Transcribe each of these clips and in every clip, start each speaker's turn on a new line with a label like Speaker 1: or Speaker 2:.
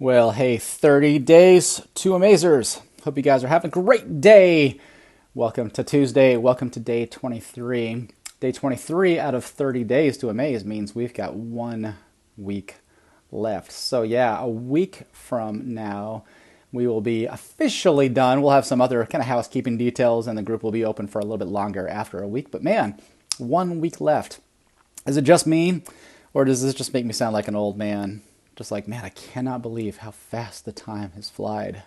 Speaker 1: Well, hey, 30 days to Amazers. Hope you guys are having a great day. Welcome to Tuesday. Welcome to day 23. Day 23 out of 30 days to Amaze means we've got 1 week left. So, yeah, a week from now, we will be officially done. We'll have some other kind of housekeeping details, and the group will be open for a little bit longer after a week. But man, 1 week left. Is it just me, or does this just make me sound like an old man? Just like, man, I cannot believe how fast the time has flied.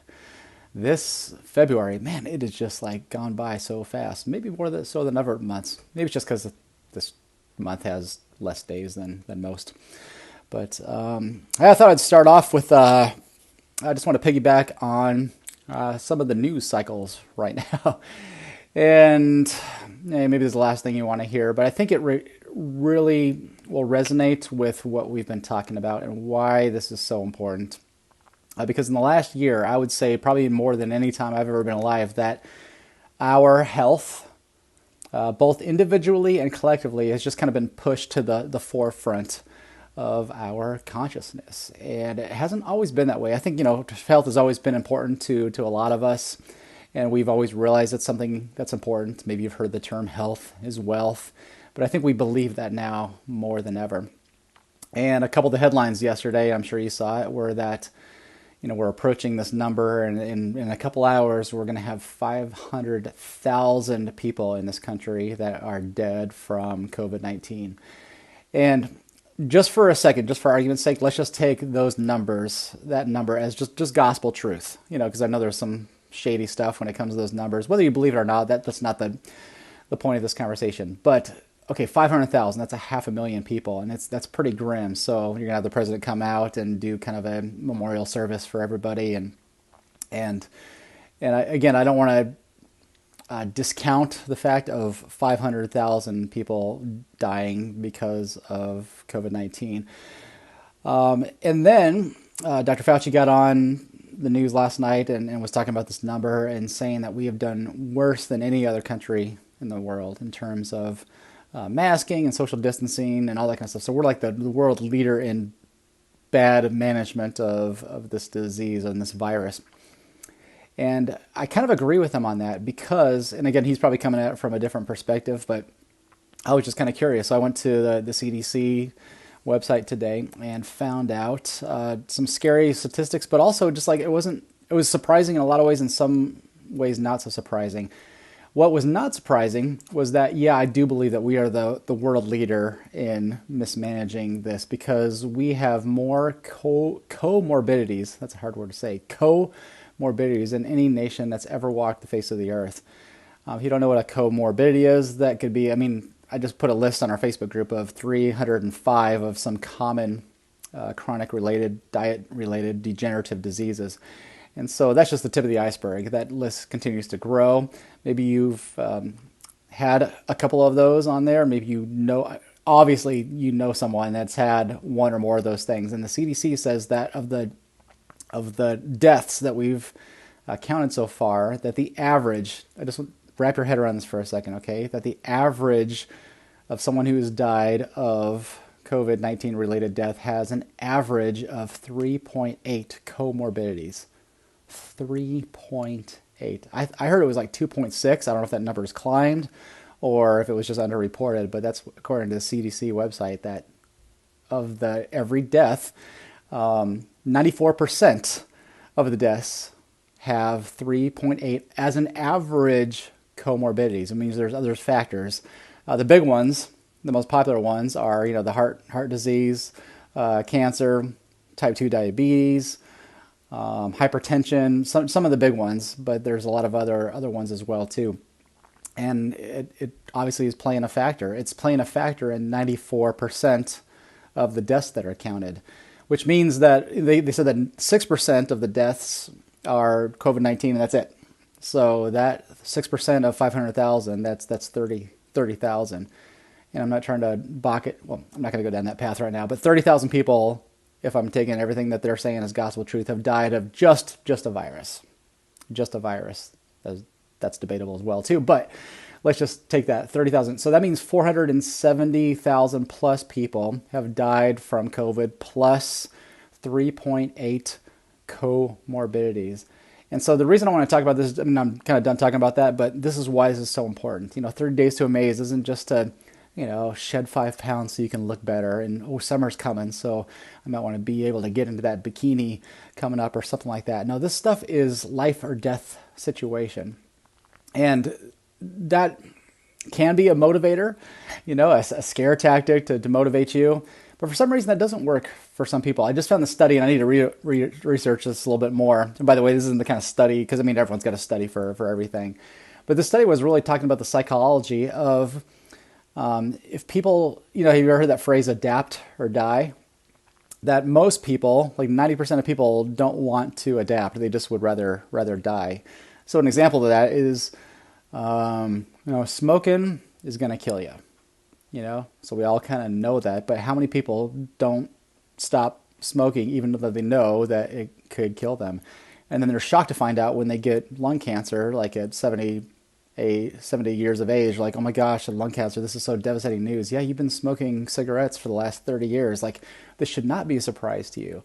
Speaker 1: This February, man, it has just like gone by so fast. Maybe more so than other months. Maybe it's just because this month has less days than most. But I thought I'd start off with, I just want to piggyback on some of the news cycles right now. And maybe this is the last thing you want to hear, but I think it really will resonate with what we've been talking about and why this is so important. Because in the last year, I would say probably more than any time I've ever been alive, that our health, both individually and collectively, has just kind of been pushed to the forefront of our consciousness. And it hasn't always been that way. I think, health has always been important to a lot of us. And we've always realized it's something that's important. Maybe you've heard the term health is wealth. But I think we believe that now more than ever. And a couple of the headlines yesterday, I'm sure you saw it, were that we're approaching this number, and in a couple hours, we're going to have 500,000 people in this country that are dead from COVID-19. And just for a second, just for argument's sake, let's just take that number as just gospel truth, because I know there's some shady stuff when it comes to those numbers. Whether you believe it or not, that's not the point of this conversation. But okay, 500,000, that's 500,000 people, and that's pretty grim. So you're going to have the president come out and do kind of a memorial service for everybody. And I don't want to discount the fact of 500,000 people dying because of COVID-19. And then Dr. Fauci got on the news last night and was talking about this number and saying that we have done worse than any other country in the world in terms of masking and social distancing and all that kind of stuff. So we're like the world leader in bad management of this disease and this virus. And I kind of agree with him on that because, and again, he's probably coming at it from a different perspective, but I was just kind of curious. So I went to the CDC website today and found out some scary statistics, but also just like it was surprising in a lot of ways, in some ways not so surprising. What was not surprising was that, yeah, I do believe that we are the world leader in mismanaging this because we have more comorbidities, that's a hard word to say, comorbidities than any nation that's ever walked the face of the earth. If you don't know what a comorbidity is, that could be, I just put a list on our Facebook group of 305 of some common chronic-related, diet-related degenerative diseases. And so that's just the tip of the iceberg. That list continues to grow. Maybe you've had a couple of those on there. Maybe obviously you know someone that's had one or more of those things. And the CDC says that of the deaths that we've counted so far, that the average, I just wrap your head around this for a second, okay? That the average of someone who has died of COVID-19 related death has an average of 3.8 comorbidities. 3.8. I heard it was like 2.6. I don't know if that number has climbed or if it was just underreported, but that's according to the CDC website, that of every death, 94% of the deaths have 3.8 as an average comorbidities. It means there's other factors. The big ones, the most popular ones are, the heart disease, cancer, type 2 diabetes, hypertension, some of the big ones, but there's a lot of other ones as well too. And it obviously is playing a factor. It's playing a factor in 94% of the deaths that are counted, which means that they said that 6% of the deaths are COVID-19 and that's it. So that 6% of 500,000, that's 30,000. And I'm not trying to balk it. Well, I'm not going to go down that path right now, but 30,000 people, if I'm taking everything that they're saying as gospel truth, have died of just a virus. Just a virus. That's debatable as well too. But let's just take that 30,000. So that means 470,000 plus people have died from COVID, plus 3.8 comorbidities. And so the reason I want to talk about this, I mean, I'm kind of done talking about that, but this is why this is so important. 30 Days to Amaze isn't just to, shed 5 pounds so you can look better. And, oh, summer's coming, so I might want to be able to get into that bikini coming up or something like that. No, this stuff is life or death situation. And that can be a motivator, a scare tactic to motivate you. But for some reason, that doesn't work for some people. I just found the study, and I need to research this a little bit more. And by the way, this isn't the kind of study, because everyone's got a study for everything. But the study was really talking about the psychology of if people, have you ever heard that phrase, adapt or die? That most people, like 90% of people, don't want to adapt. They just would rather die. So an example of that is, smoking is going to kill you. So we all kind of know that, but how many people don't stop smoking even though they know that it could kill them? And then they're shocked to find out when they get lung cancer, like at 70 years of age, like, oh my gosh, lung cancer, this is so devastating news. Yeah, you've been smoking cigarettes for the last 30 years. Like, this should not be a surprise to you.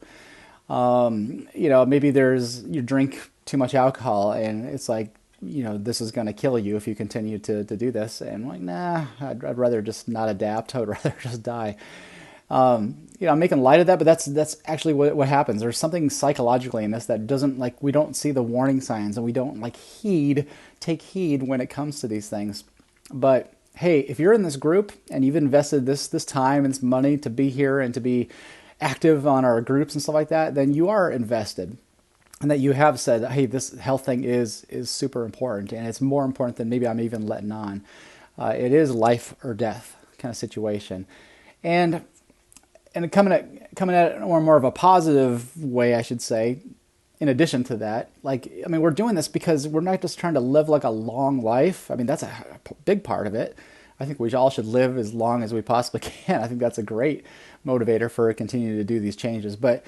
Speaker 1: Maybe you drink too much alcohol and it's like, this is going to kill you if you continue to do this. And I'm like, nah, I'd rather just not adapt. I would rather just die. I'm making light of that, but that's actually what happens. There's something psychologically in this that doesn't, we don't see the warning signs, and we don't take heed when it comes to these things. But hey, if you're in this group and you've invested this time and this money to be here and to be active on our groups and stuff like that, then you are invested. And that you have said, hey, this health thing is super important, and it's more important than maybe I'm even letting on. It is life or death kind of situation. And coming at it more of a positive way, I should say, in addition to that, we're doing this because we're not just trying to live like a long life. That's a big part of it. I think we all should live as long as we possibly can. I think that's a great motivator for continuing to do these changes. But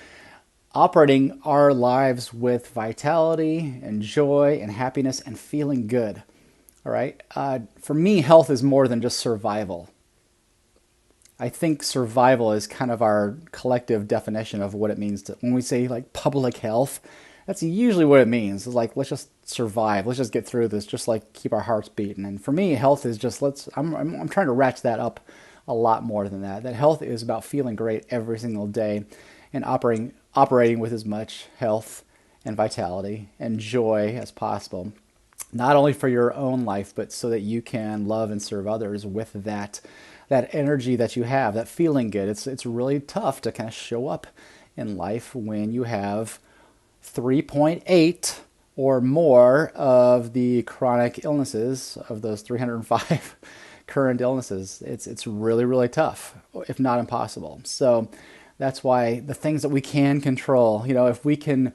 Speaker 1: operating our lives with vitality and joy and happiness and feeling good. All right. For me, health is more than just survival. I think survival is kind of our collective definition of what it means when we say public health. That's usually what it means. It's let's just survive. Let's just get through this. Just keep our hearts beating. And for me, health is just I'm trying to ratchet that up a lot more than that. That health is about feeling great every single day and operating with as much health and vitality and joy as possible, not only for your own life, but so that you can love and serve others with that energy that you have, that feeling good. It's really tough to kind of show up in life when you have 3.8 or more of the chronic illnesses of those 305 current illnesses. It's really, really tough, if not impossible. So that's why the things that we can control, if we can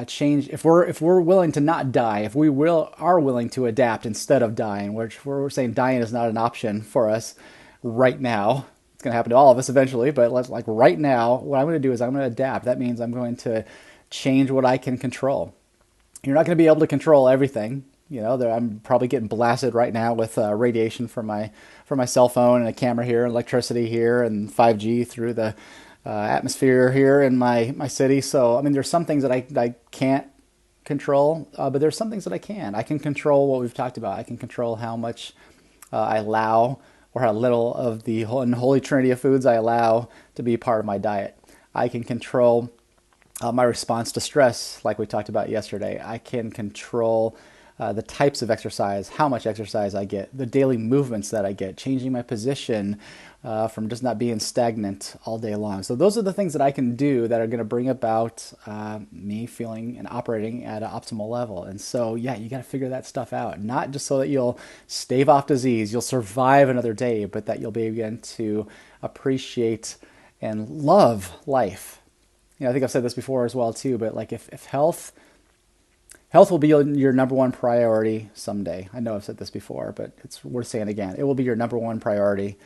Speaker 1: change, if we're willing to not die, if we are willing to adapt instead of dying, which we're saying dying is not an option for us right now. It's going to happen to all of us eventually, but right now, what I'm going to do is I'm going to adapt. That means I'm going to change what I can control. You're not going to be able to control everything. I'm probably getting blasted right now with radiation from my cell phone and a camera here, electricity here, and 5G through the atmosphere here in my city. So, there's some things that I can't control, but there's some things that I can. I can control what we've talked about. I can control how much I allow, or how little of the unholy trinity of foods I allow to be part of my diet. I can control my response to stress, like we talked about yesterday. I can control the types of exercise, how much exercise I get, the daily movements that I get, changing my position from just not being stagnant all day long. So those are the things that I can do that are going to bring about me feeling and operating at an optimal level. And so, yeah, you got to figure that stuff out. Not just so that you'll stave off disease, you'll survive another day, but that you'll begin to appreciate and love life. I think I've said this before as well too, but if health will be your number one priority someday. I know I've said this before, but it's worth saying again. It will be your number one priority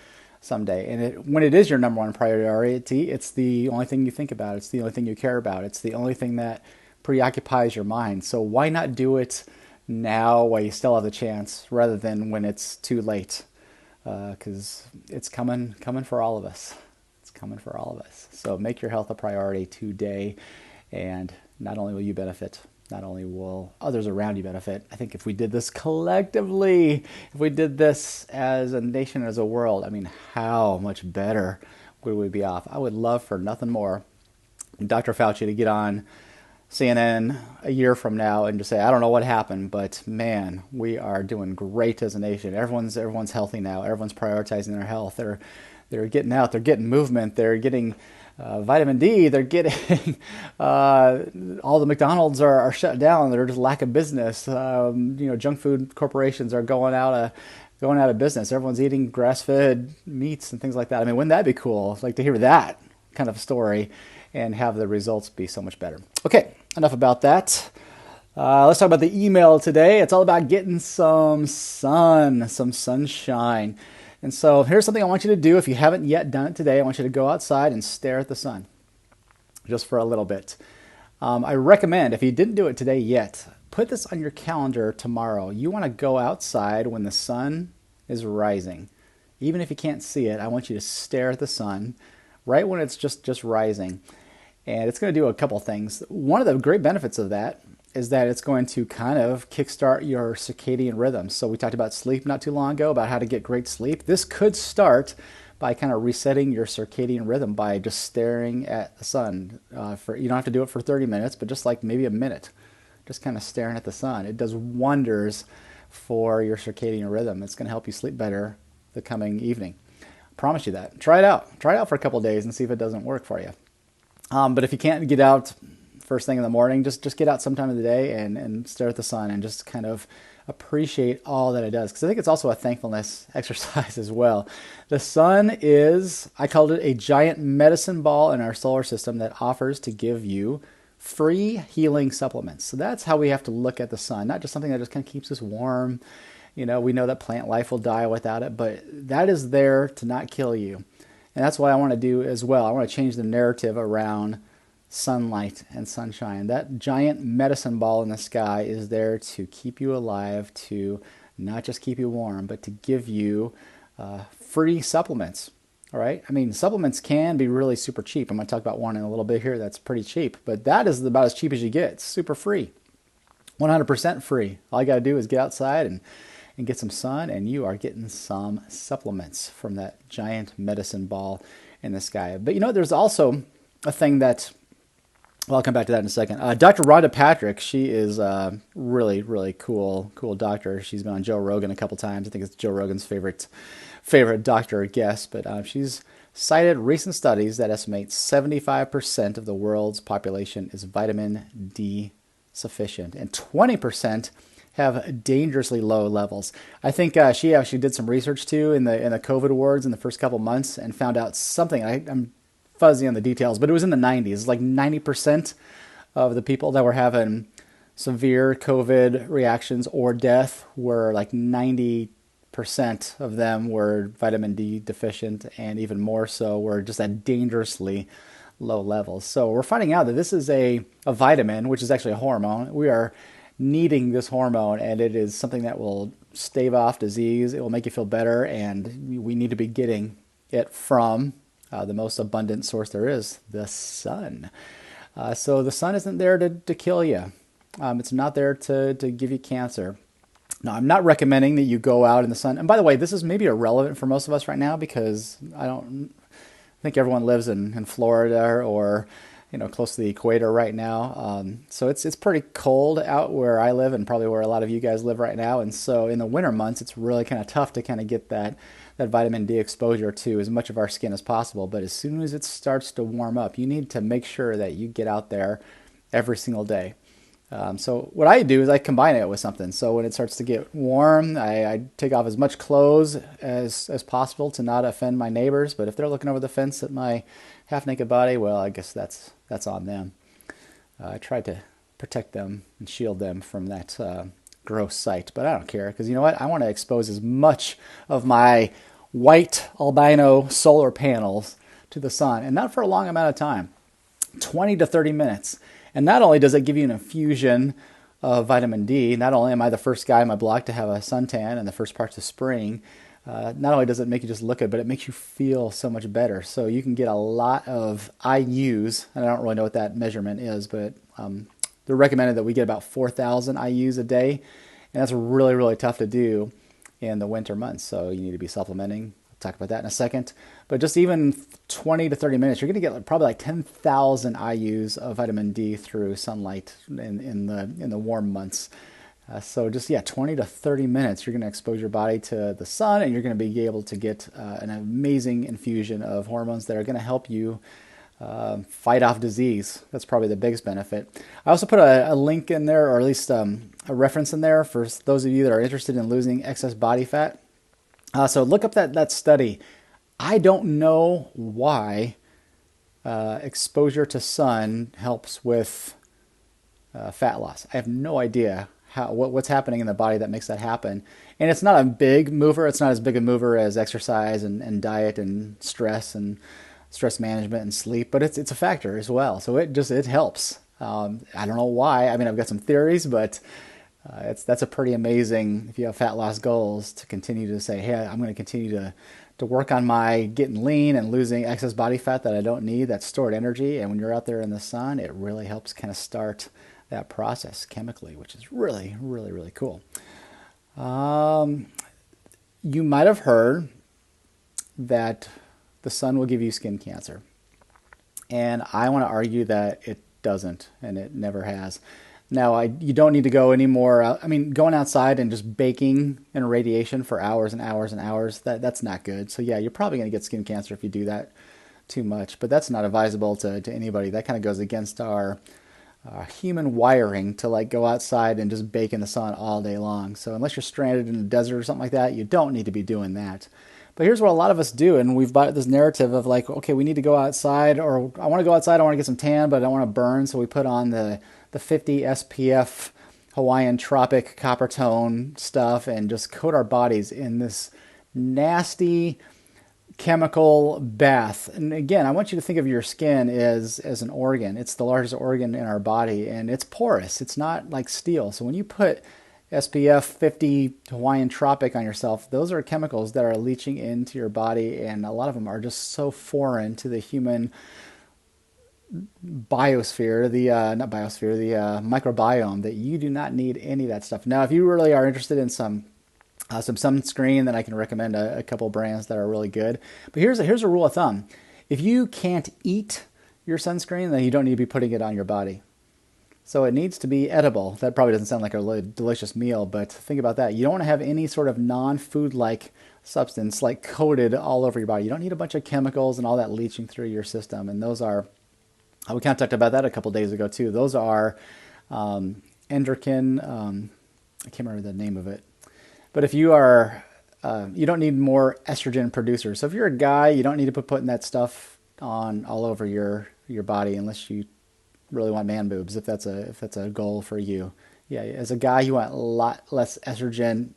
Speaker 1: someday. And when it is your number one priority, it's the only thing you think about. It's the only thing you care about. It's the only thing that preoccupies your mind. So why not do it now while you still have the chance, rather than when it's too late? Because it's coming for all of us. It's coming for all of us. So make your health a priority today, and not only will you benefit, not only will others around you benefit. I think if we did this collectively, if we did this as a nation, as a world, I mean, how much better would we be off? I would love for nothing more Dr. Fauci to get on CNN a year from now and just say, I don't know what happened, but man, we are doing great as a nation. Everyone's healthy now. Everyone's prioritizing their health. They're getting out. They're getting movement. They're getting vitamin D. They're getting all the McDonald's are shut down. They're just lack of business. Junk food corporations are going out of business. Everyone's eating grass-fed meats and things like that. I mean, wouldn't that be cool? I'd like to hear that kind of story and have the results be so much better. Okay, enough about that. Let's talk about the email today. It's all about getting some sun, some sunshine. And so here's something I want you to do. If you haven't yet done it today, I want you to go outside and stare at the sun just for a little bit. I recommend, if you didn't do it today yet, put this on your calendar tomorrow. You want to go outside when the sun is rising. Even if you can't see it, I want you to stare at the sun right when it's just rising. And it's going to do a couple things. One of the great benefits of that is that it's going to kind of kickstart your circadian rhythm. So we talked about sleep not too long ago, about how to get great sleep. This could start by kind of resetting your circadian rhythm by just staring at the sun. You don't have to do it for 30 minutes, but just like maybe a minute, just kind of staring at the sun. It does wonders for your circadian rhythm. It's going to help you sleep better the coming evening. I promise you that. Try it out. Try it out for a couple of days and see if it doesn't work for you. But if you can't get out first thing in the morning, just get out sometime of the day and stare at the sun and just kind of appreciate all that it does. Because I think it's also a thankfulness exercise as well. The sun is, I called it a giant medicine ball in our solar system that offers to give you free healing supplements. So that's how we have to look at the sun, not just something that just kind of keeps us warm. We know that plant life will die without it, but that is there to not kill you. And that's what I want to do as well. I want to change the narrative around sunlight and sunshine. That giant medicine ball in the sky is there to keep you alive, to not just keep you warm, but to give you free supplements. All right? I mean, supplements can be really super cheap. I'm going to talk about one in a little bit here that's pretty cheap, but that is about as cheap as you get. It's super free, 100% free. All you got to do is get outside and get some sun, and you are getting some supplements from that giant medicine ball in the sky. But there's also a thing that, well, I'll come back to that in a second. Dr. Rhonda Patrick, she is a really, really cool doctor. She's been on Joe Rogan a couple times. I think it's Joe Rogan's favorite doctor guest, but she's cited recent studies that estimate 75% of the world's population is vitamin D sufficient, and 20% have dangerously low levels. I think she actually did some research too in the COVID wards in the first couple months and found out something. I'm fuzzy on the details, but it was in the 90s. Like 90% of the people that were having severe COVID reactions or death were like 90% of them were vitamin D deficient, and even more so were just at dangerously low levels. So we're finding out that this is a vitamin, which is actually a hormone. We are needing this hormone, and it is something that will stave off disease. It will make you feel better, and we need to be getting it from the most abundant source there is, the sun. So the sun isn't there to kill you. It's not there to give you cancer. Now, I'm not recommending that you go out in the sun. And by the way, this is maybe irrelevant for most of us right now because I don't think everyone lives in Florida or close to the equator right now. So it's pretty cold out where I live and probably where a lot of you guys live right now. And so in the winter months, it's really kind of tough to kind of get that vitamin D exposure to as much of our skin as possible. But as soon as it starts to warm up, you need to make sure that you get out there every single day. So what I do is I combine it with something. So when it starts to get warm, I take off as much clothes as possible to not offend my neighbors. But if they're looking over the fence at my half-naked body, well, I guess that's on them. I try to protect them and shield them from that gross sight. But I don't care because you know what? I want to expose as much of my white albino solar panels to the sun, and not for a long amount of time, 20 to 30 minutes. And not only does it give you an infusion of vitamin D, not only am I the first guy on my block to have a suntan in the first parts of spring, not only does it make you just look good, but it makes you feel so much better. So you can get a lot of IUs, and I don't really know what that measurement is, but they're recommended that we get about 4,000 IUs a day, and that's really, really tough to do in the winter months. So you need to be supplementing. I'll talk about that in a second. But just even 20 to 30 minutes, you're going to get probably like 10,000 IUs of vitamin D through sunlight in the warm months. So just, yeah, 20 to 30 minutes, you're going to expose your body to the sun, and you're going to be able to get an amazing infusion of hormones that are going to help you fight off disease. That's probably the biggest benefit. I also put a link in there, or at least a reference in there for those of you that are interested in losing excess body fat. So look up that study. I don't know why exposure to sun helps with fat loss. I have no idea what's happening in the body that makes that happen. And it's not a big mover. It's not as big a mover as exercise and diet and stress management and sleep, but it's a factor as well. So it helps. I don't know why. I mean, I've got some theories, but that's a pretty amazing, if you have fat loss goals, to continue to say, hey, I'm going to continue to work on my getting lean and losing excess body fat that I don't need, that's stored energy. And when you're out there in the sun, it really helps kind of start that process chemically, which is really, really, really cool. You might have heard that the sun will give you skin cancer. And I want to argue that it doesn't, and it never has. Now, you don't need to go anymore. I mean, going outside and just baking in radiation for hours and hours and hours, that's not good. So yeah, you're probably going to get skin cancer if you do that too much, but that's not advisable to anybody. That kind of goes against our human wiring to like go outside and just bake in the sun all day long. So unless you're stranded in the desert or something like that, you don't need to be doing that. But here's what a lot of us do, and we've bought this narrative of like, okay, we need to go outside, or I want to go outside, I want to get some tan, but I don't want to burn, so we put on the 50 SPF Hawaiian tropic copper tone stuff and just coat our bodies in this nasty chemical bath. And again, I want you to think of your skin as an organ. It's the largest organ in our body, and it's porous. It's not like steel. So when you put SPF 50 Hawaiian tropic on yourself, those are chemicals that are leaching into your body, and a lot of them are just so foreign to the human biosphere, the microbiome, that you do not need any of that stuff. Now, if you really are interested in some sunscreen, then I can recommend a couple brands that are really good. But here's a rule of thumb. If you can't eat your sunscreen, then you don't need to be putting it on your body. So it needs to be edible. That probably doesn't sound like a really delicious meal, but think about that. You don't want to have any sort of non-food-like substance like coated all over your body. You don't need a bunch of chemicals and all that leaching through your system. And those are, we kind of talked about that a couple days ago too. Those are endocrine, I can't remember the name of it. But if you are, you don't need more estrogen producers. So if you're a guy, you don't need to be putting that stuff on all over your body unless you really want man boobs, if that's a goal for you. Yeah, as a guy, you want a lot less estrogen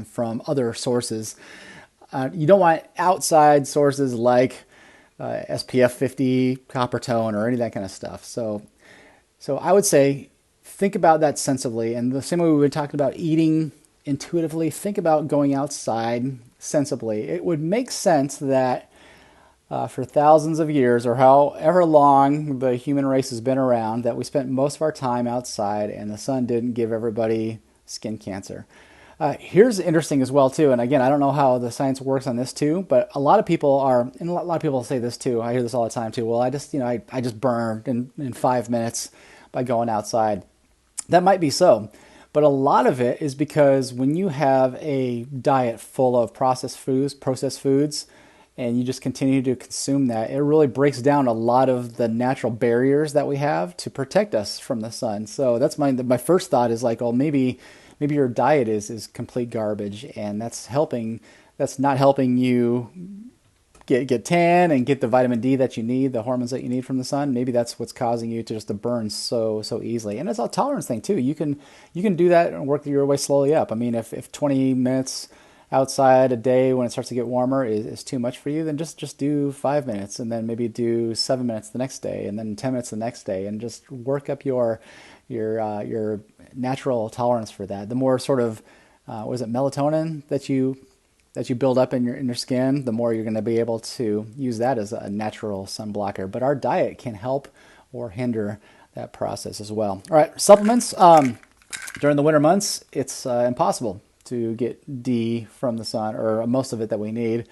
Speaker 1: from other sources. You don't want outside sources like SPF 50 copper tone or any of that kind of stuff. So I would say think about that sensibly. And the same way we were talking about eating intuitively, think about going outside sensibly. It would make sense that for thousands of years, or however long the human race has been around, that we spent most of our time outside and the sun didn't give everybody skin cancer. Here's interesting as well too, and again, I don't know how the science works on this too, but a lot of people say this too. I hear this all the time too. Well, I just burned in 5 minutes by going outside. That might be so, but a lot of it is because when you have a diet full of processed foods, and you just continue to consume that, it really breaks down a lot of the natural barriers that we have to protect us from the sun. So that's my first thought is like, oh, maybe your diet is complete garbage, and that's not helping you get tan and get the vitamin D that you need, the hormones that you need from the sun. Maybe that's what's causing you to burn so easily. And it's a tolerance thing too. You can do that and work your way slowly up. I mean, if 20 minutes outside a day when it starts to get warmer is too much for you, then just do 5 minutes, and then maybe do 7 minutes the next day, and then 10 minutes the next day, and just work up your natural tolerance for that. The more sort of melatonin that you build up in your skin, the more you're going to be able to use that as a natural sun blocker. But our diet can help or hinder that process as well. All right, supplements. During the winter months, it's impossible to get D from the sun, or most of it that we need.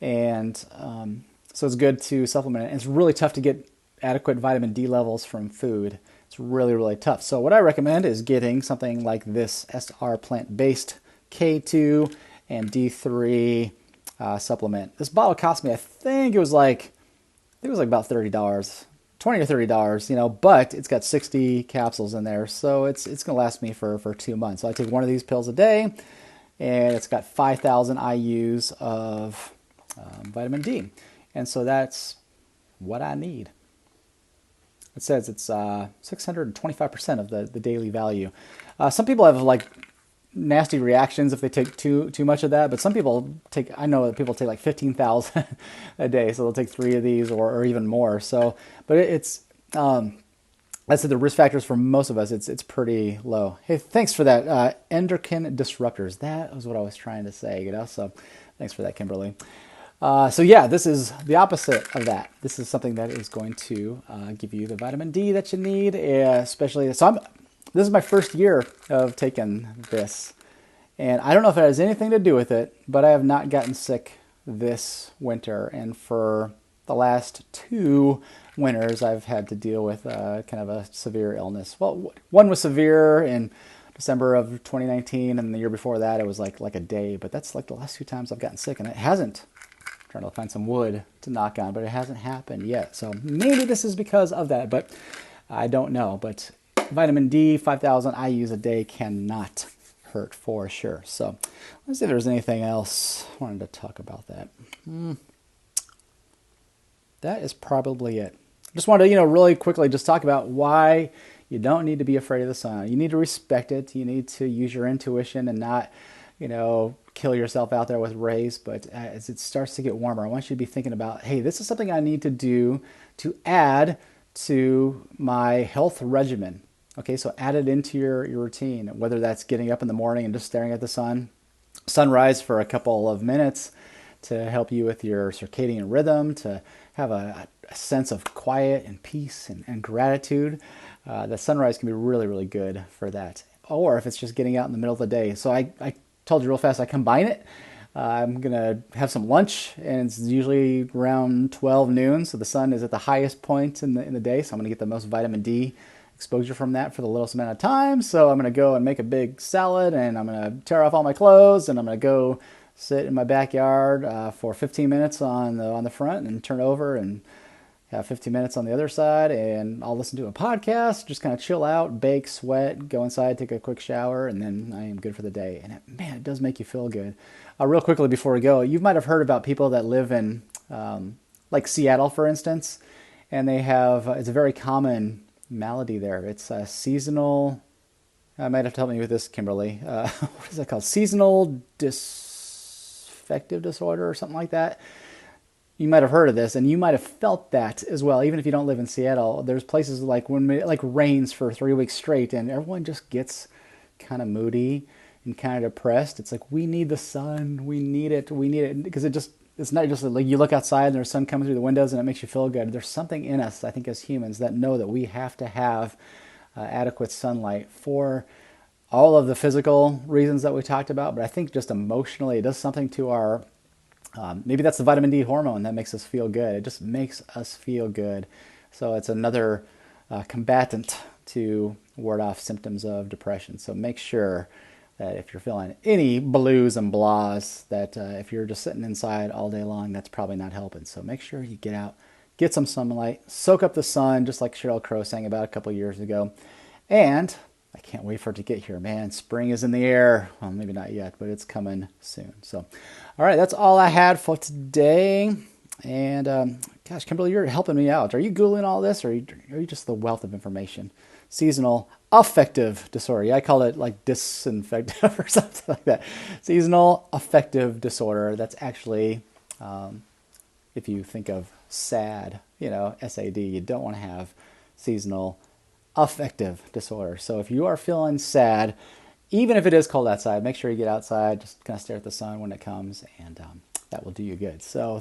Speaker 1: And so it's good to supplement it. And it's really tough to get adequate vitamin D levels from food. It's really, really tough. So what I recommend is getting something like this SR plant-based K2 and D3 supplement. This bottle cost me, I think it was like about $30, $20 or $30, but it's got 60 capsules in there, so it's going to last me for 2 months. So I take one of these pills a day, and it's got 5,000 IUs of vitamin D, and so that's what I need. It says it's 625% of the daily value. Some people have like nasty reactions if they take too much of that, but some people take, I know that people take like 15,000 a day, so they'll take 3 of these or even more. So, but it's I said the risk factors for most of us, it's pretty low. Hey, thanks for that. Endocrine disruptors, that was what I was trying to say, so thanks for that, Kimberly. So yeah, this is the opposite of that. This is something that is going to give you the vitamin D that you need, especially, this is my first year of taking this, and I don't know if it has anything to do with it, but I have not gotten sick this winter, and for the last 2 winters, I've had to deal with kind of a severe illness. Well, one was severe in December of 2019, and the year before that, it was like a day, but that's like the last 2 times I've gotten sick, and it hasn't. I'm trying to find some wood to knock on, but it hasn't happened yet, so maybe this is because of that, but I don't know, but vitamin D, 5,000 IUs a day cannot hurt for sure. So let's see if there's anything else I wanted to talk about that. That is probably it. Just wanted to, really quickly just talk about why you don't need to be afraid of the sun. You need to respect it. You need to use your intuition and not, kill yourself out there with rays. But as it starts to get warmer, I want you to be thinking about, hey, this is something I need to do to add to my health regimen. Okay, so add it into your routine, whether that's getting up in the morning and just staring at the sunrise for a couple of minutes to help you with your circadian rhythm, to have a sense of quiet and peace and gratitude. The sunrise can be really, really good for that. Or if it's just getting out in the middle of the day. So I told you real fast, I combine it. I'm going to have some lunch, and it's usually around 12 noon, so the sun is at the highest point in the day, so I'm going to get the most vitamin D exposure from that for the littlest amount of time. So I'm going to go and make a big salad, and I'm going to tear off all my clothes, and I'm going to go sit in my backyard for 15 minutes on the front, and turn over and have 15 minutes on the other side, and I'll listen to a podcast, just kind of chill out, bake, sweat, go inside, take a quick shower, and then I am good for the day. And it does make you feel good. Real quickly before we go, you might have heard about people that live in like Seattle, for instance, and they have, it's a very common malady there. It's a seasonal, I might have to help me with this, Kimberly. What is that called? Seasonal affective disorder or something like that. You might have heard of this, and you might have felt that as well. Even if you don't live in Seattle, there's places like when it like rains for 3 weeks straight, and everyone just gets kind of moody and kind of depressed. It's like, we need the sun, we need it, because it's not just like you look outside and there's sun coming through the windows and it makes you feel good. There's something in us, I think, as humans that know that we have to have adequate sunlight for all of the physical reasons that we talked about, but I think just emotionally it does something to our maybe that's the vitamin D hormone that makes us feel good. It just makes us feel good. So it's another combatant to ward off symptoms of depression. So make sure that if you're feeling any blues and blahs, that if you're just sitting inside all day long, that's probably not helping. So make sure you get out, get some sunlight, soak up the sun, just like Sheryl Crow sang about a couple years ago. And I can't wait for it to get here, man. Spring is in the air. Well, maybe not yet, but it's coming soon. So, all right, that's all I had for today. And gosh, Kimberly, you're helping me out. Are you Googling all this, or are you just the wealth of information? Seasonal affective disorder. Yeah, I call it like disinfective or something like that. Seasonal affective disorder. That's actually, if you think of SAD, SAD, you don't want to have seasonal affective disorder. So if you are feeling sad, even if it is cold outside, make sure you get outside, just kind of stare at the sun when it comes, and that will do you good. So